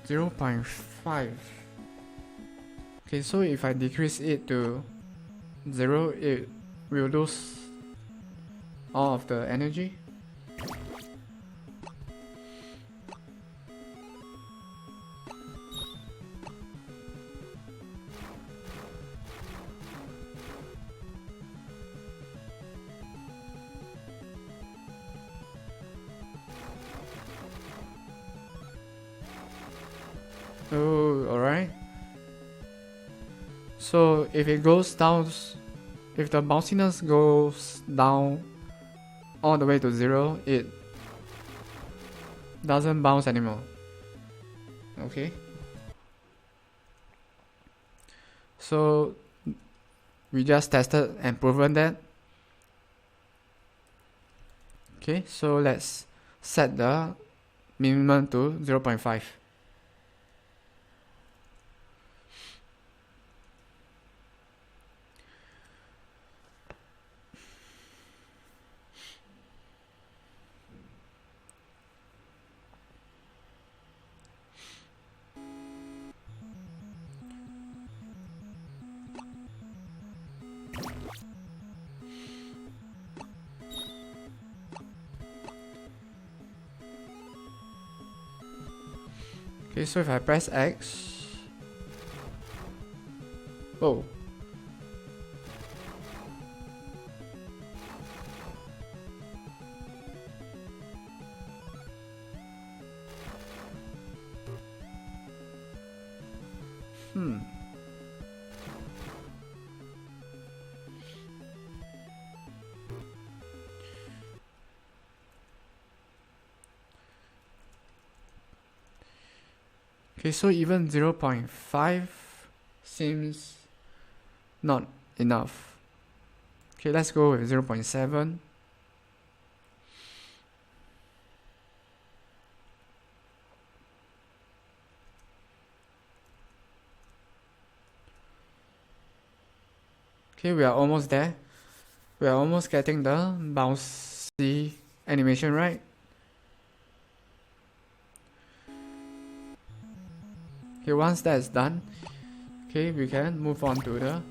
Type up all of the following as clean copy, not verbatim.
0.5. Okay, so if I decrease it to 0, it will lose all of the energy. Oh, alright. So if it goes down, if the bounciness goes down all the way to 0, it doesn't bounce anymore. Okay. So we just tested and proven that. Okay, so let's set the minimum to 0.5. Okay, so if I press X, oh, okay, so even 0.5 seems not enough. Okay, let's go with 0.7. Okay, we are almost there. We are almost getting the bouncy animation right. Okay, once that's done, okay, we can move on to the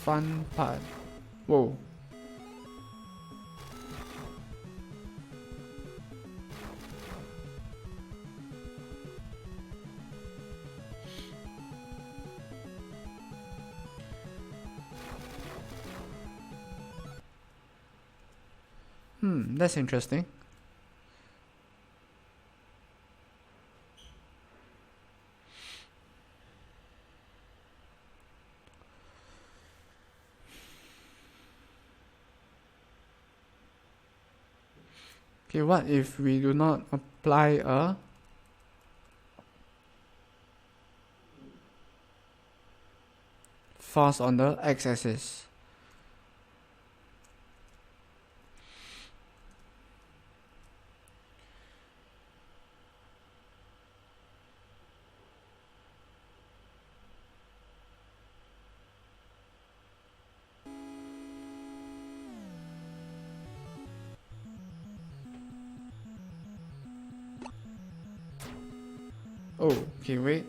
fun part. Whoa. That's interesting. Okay, what if we do not apply a force on the x-axis? Oh, okay, wait.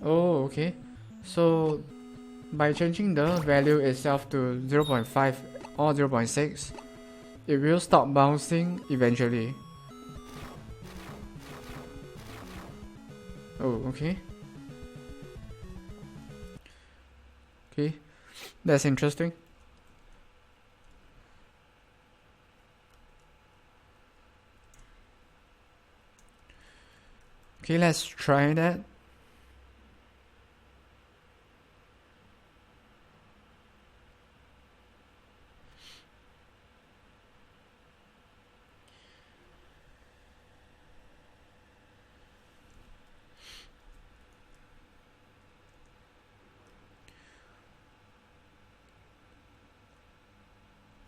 Oh, okay. So by changing the value itself to 0.5 or 0.6, it will stop bouncing eventually. Oh, okay. Okay, that's interesting. Okay, let's try that.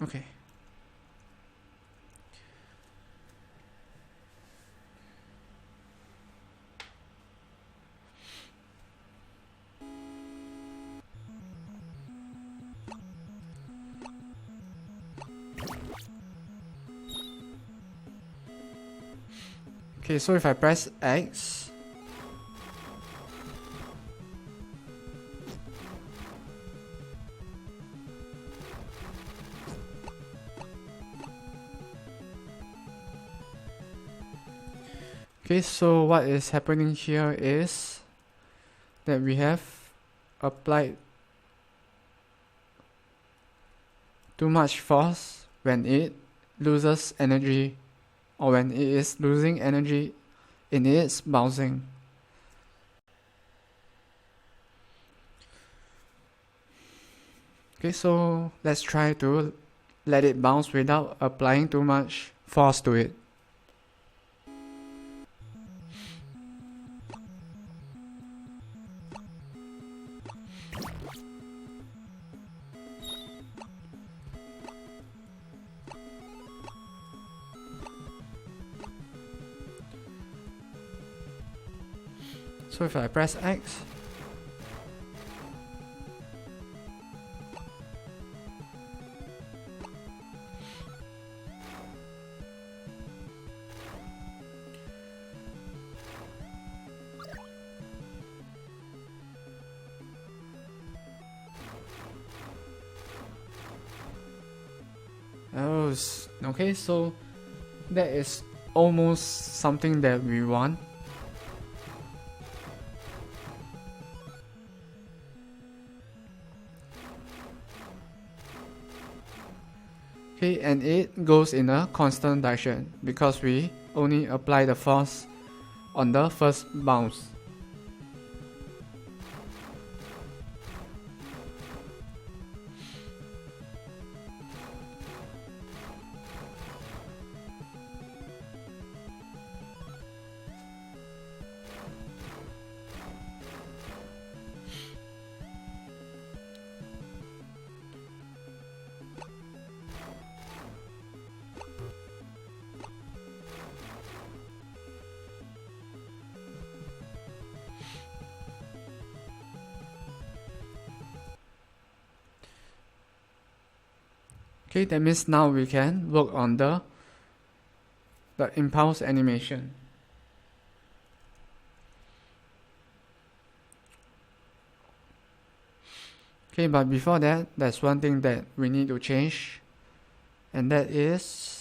Okay. Okay, so if I press X, okay, so what is happening here is that we have applied too much force when it loses energy, or when it is losing energy in its bouncing. Okay, so let's try to let it bounce without applying too much force to it. So if I press X, okay, so that is almost something that we want. Okay, and it goes in a constant direction because we only apply the force on the first bounce. Okay, that means now we can work on the impulse animation. Okay, but before that, there's one thing that we need to change, and that is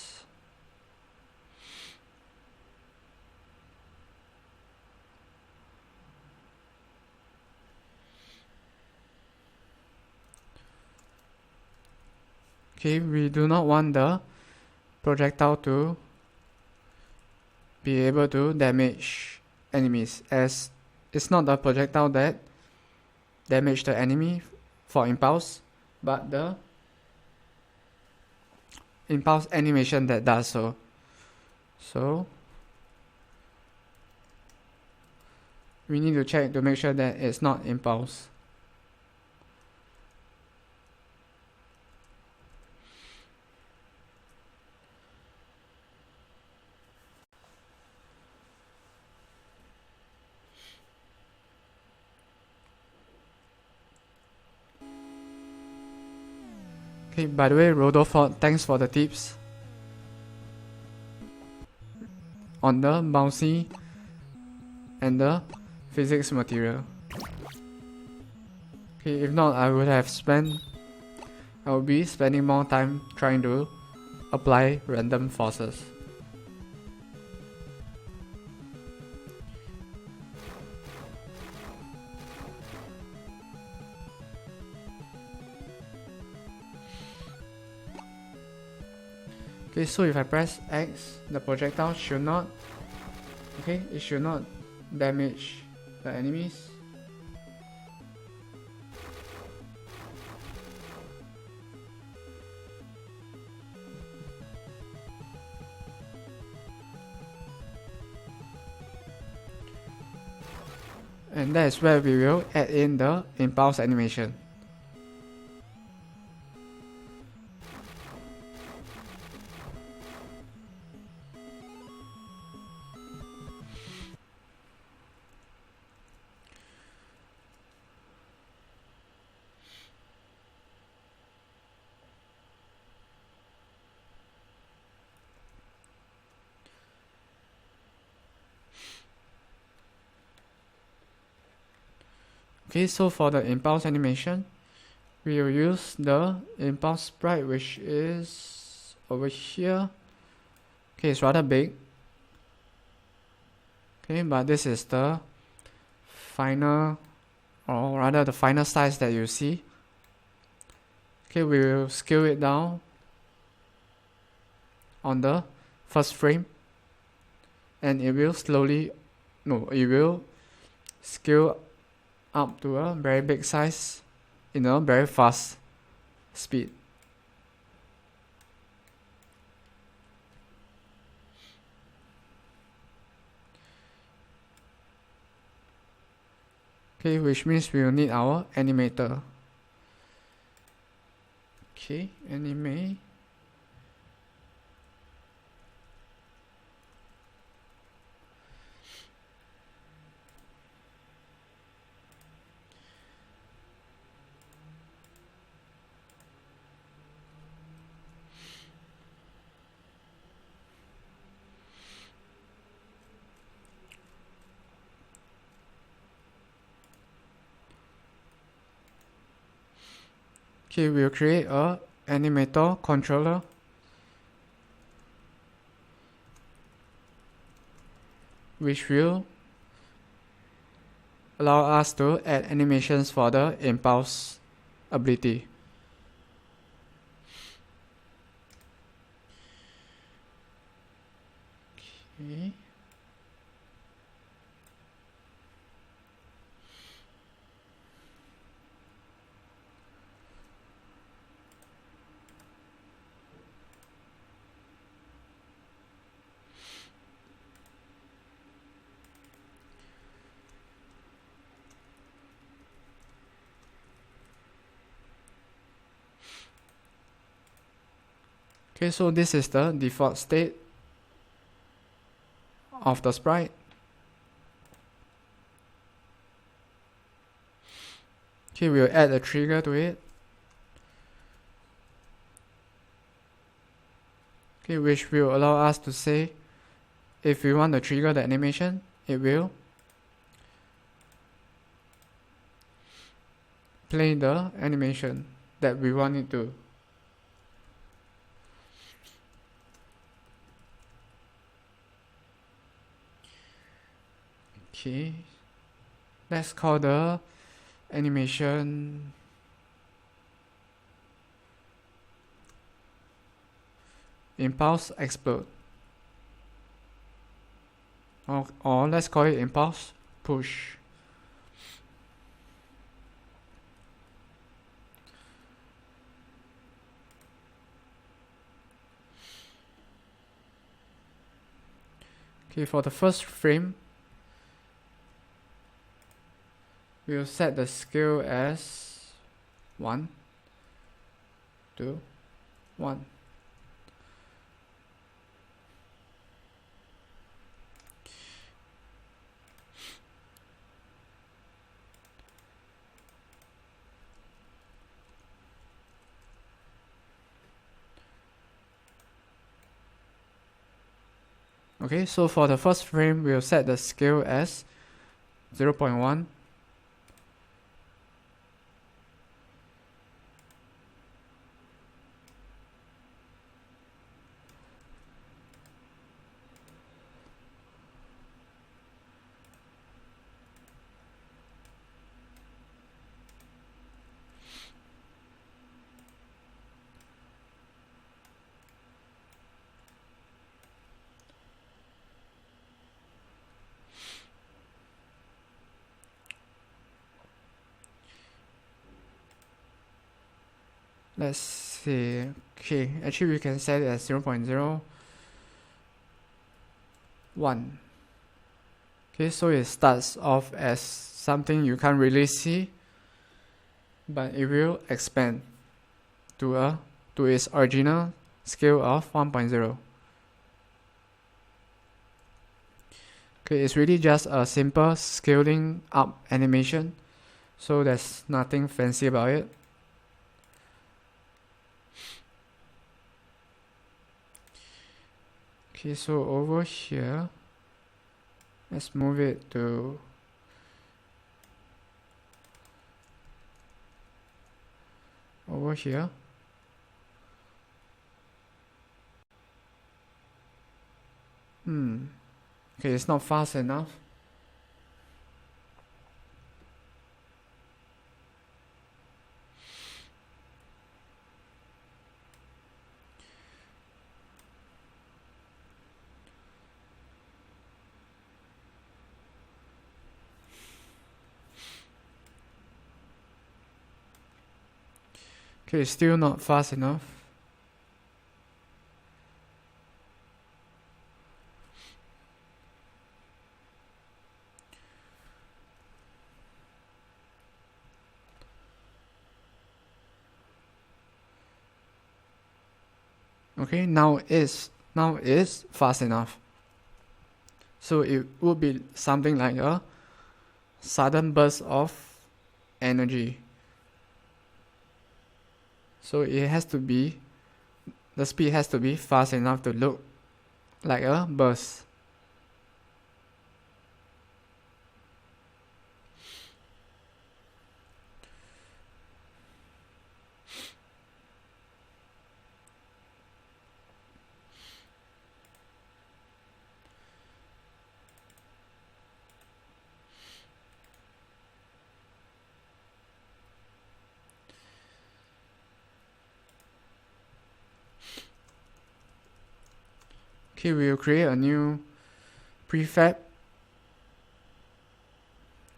okay, we do not want the projectile to be able to damage enemies, as it's not the projectile that damage the enemy for impulse, but the impulse animation that does so. So we need to check to make sure that it's not impulse. Okay, by the way, Rodolfo, thanks for the tips on the bouncy and the physics material. Okay, if not, I would be spending more time trying to apply random forces. Okay, so if I press X, the projectile should not, okay, it should not damage the enemies. And that is where we will add in the impulse animation. Okay, so for the impulse animation, we will use the impulse sprite, which is over here. Okay, it's rather big. Okay, but this is the final, or rather the final size that you see. Okay, we will scale it down on the first frame, and it will it will scale up to a very big size in a very fast speed. Okay, which means we will need our animator. Okay, animate. Okay, we'll create a animator controller, which will allow us to add animations for the impulse ability. Okay. Okay, so this is the default state of the sprite. Okay, we'll add a trigger to it. Okay, which will allow us to say if we want to trigger the animation, it will play the animation that we want it to. Okay, let's call the animation impulse explode, or let's call it impulse push. Okay, for the first frame, we'll set the scale as 1, 2, 1. Okay, so for the first frame, we'll set the scale as 0.1. Let's see. Okay, actually we can set it as 0.01. Okay, so it starts off as something you can't really see, but it will expand to its original scale of 1.0. Okay, it's really just a simple scaling up animation, so there's nothing fancy about it. Okay, so over here, let's move it to over here. Okay, it's not fast enough. Okay, still not fast enough. Okay, now is fast enough. So it would be something like a sudden burst of energy. So it has to be, the speed has to be fast enough to look like a burst. Okay, we'll create a new prefab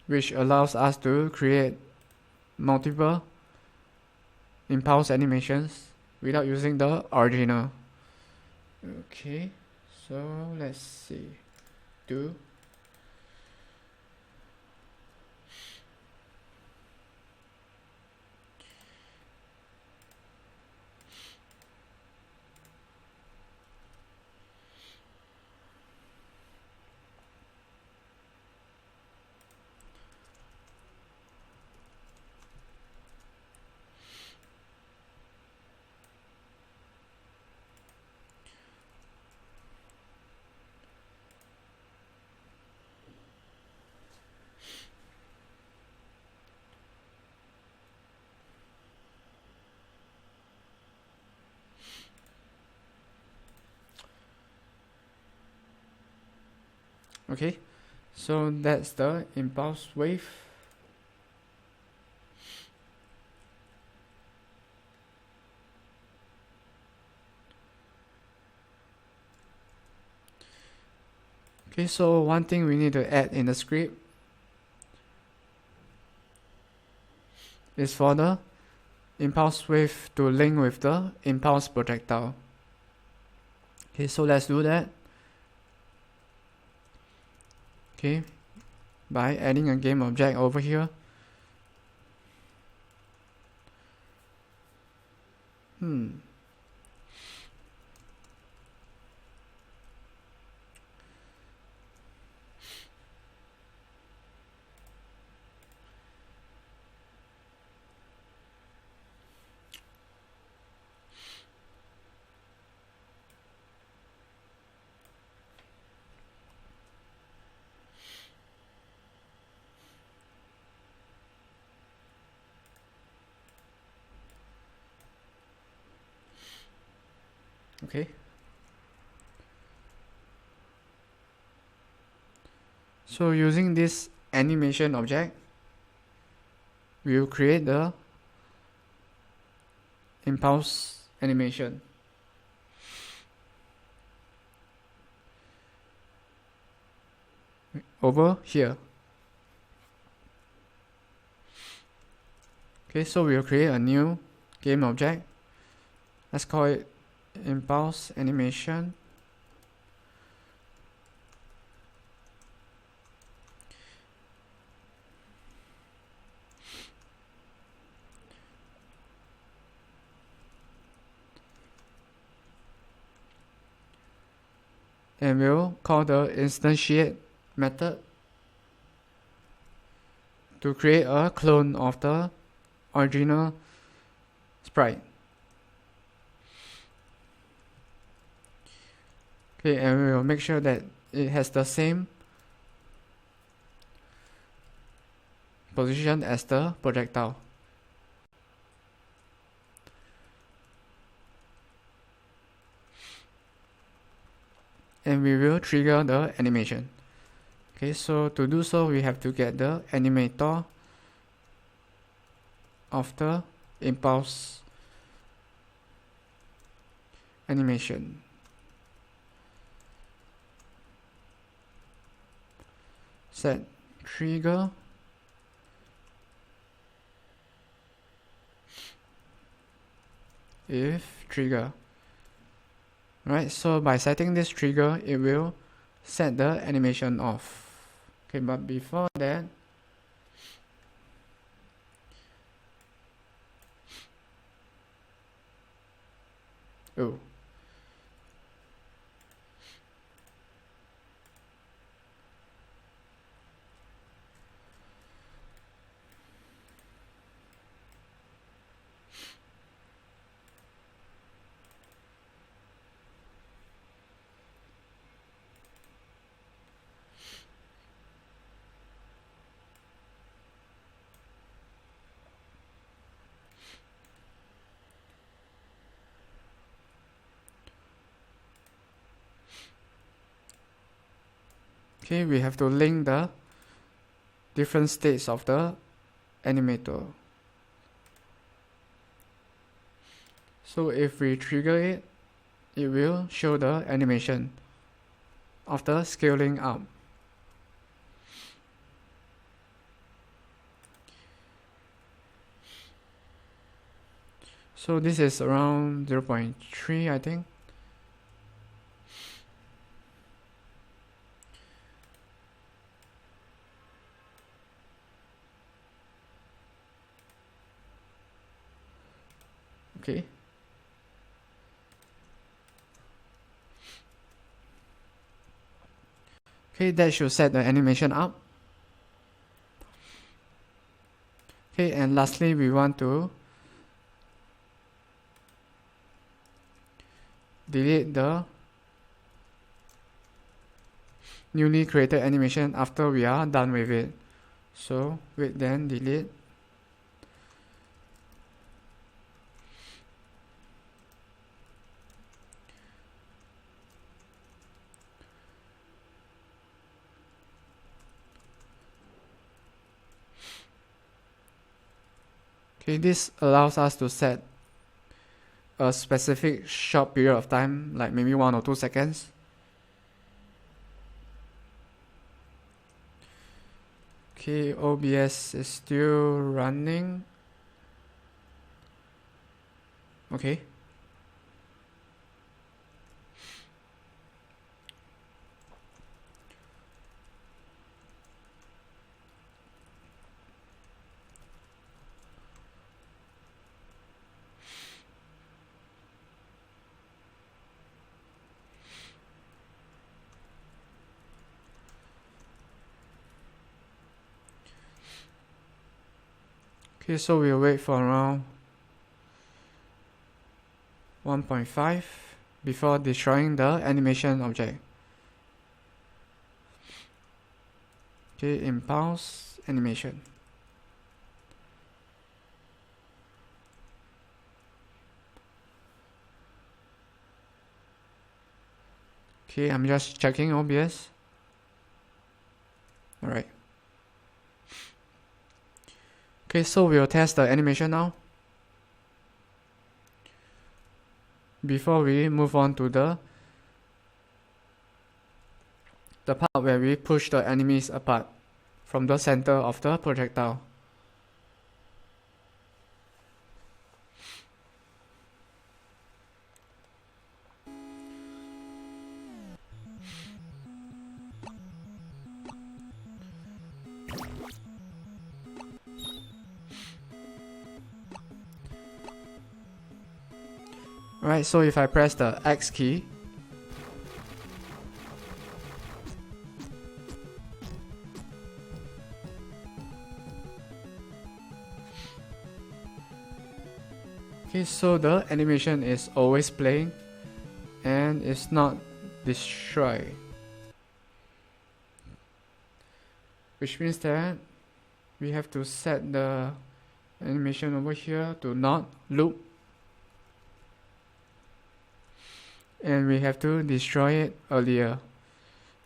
which allows us to create multiple impulse animations without using the original. Okay, so let's see. Do okay, so that's the impulse wave. Okay, so one thing we need to add in the script is for the impulse wave to link with the impulse projectile. Okay, so let's do that. Okay, by adding a game object over here. Okay, so using this animation object, we will create the impulse animation. Over here. Okay, so we'll create a new game object. Let's call it impulse animation. And we'll call the instantiate method to create a clone of the original sprite. Okay, and we will make sure that it has the same position as the projectile. and we will trigger the animation. Okay, so to do so, we have to get the animator of the impulse animation. Set trigger if trigger. Right, so by setting this trigger, it will set the animation off. Okay, but before that, oh, okay, we have to link the different states of the animator. So if we trigger it, it will show the animation of the scaling up. So this is around 0.3, I think. Okay. Okay, that should set the animation up. Okay, and lastly, we want to delete the newly created animation after we are done with it. So wait, then delete. Okay, this allows us to set a specific short period of time, like maybe 1 or 2 seconds. Okay, OBS is still running. Okay. Okay, so we'll wait for around 1.5 before destroying the animation object. Okay, impulse animation. Okay, I'm just checking OBS. Alright. Okay, so we'll test the animation now. Before we move on to the part where we push the enemies apart from the center of the projectile. Alright, so if I press the X key, okay, so the animation is always playing and it's not destroyed, which means that we have to set the animation over here to not loop. and we have to destroy it earlier.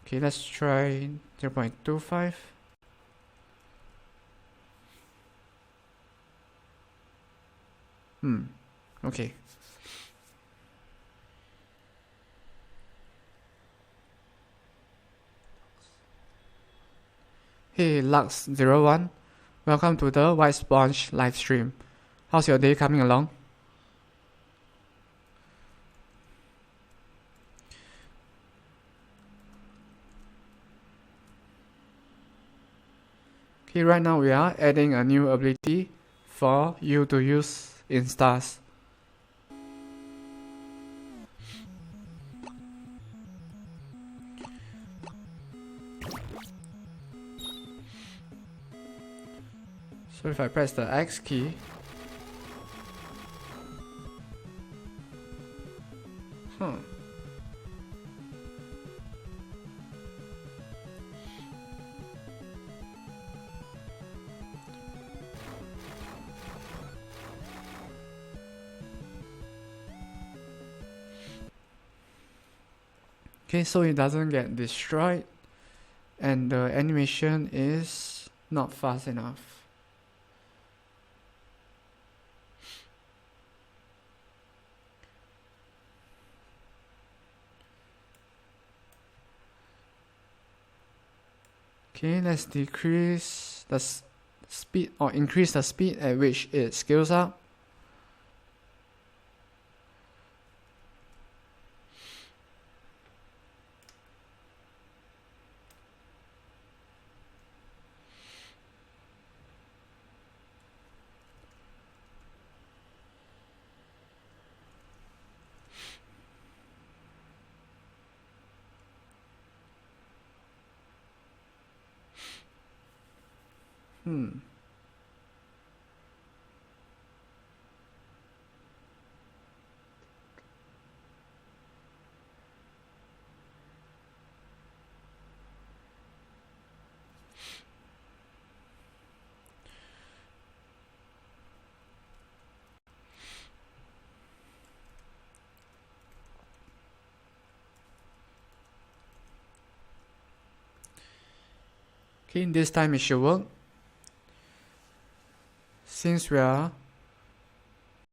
Okay, let's try 0.25. Okay. Hey Lux01, welcome to the White Sponge live stream. How's your day coming along? Okay, right now we are adding a new ability for you to use in stars. So if I press the X key, okay, so it doesn't get destroyed, and the animation is not fast enough. Okay, let's decrease the speed or increase the speed at which it scales up. Okay, this time it should work. Since we are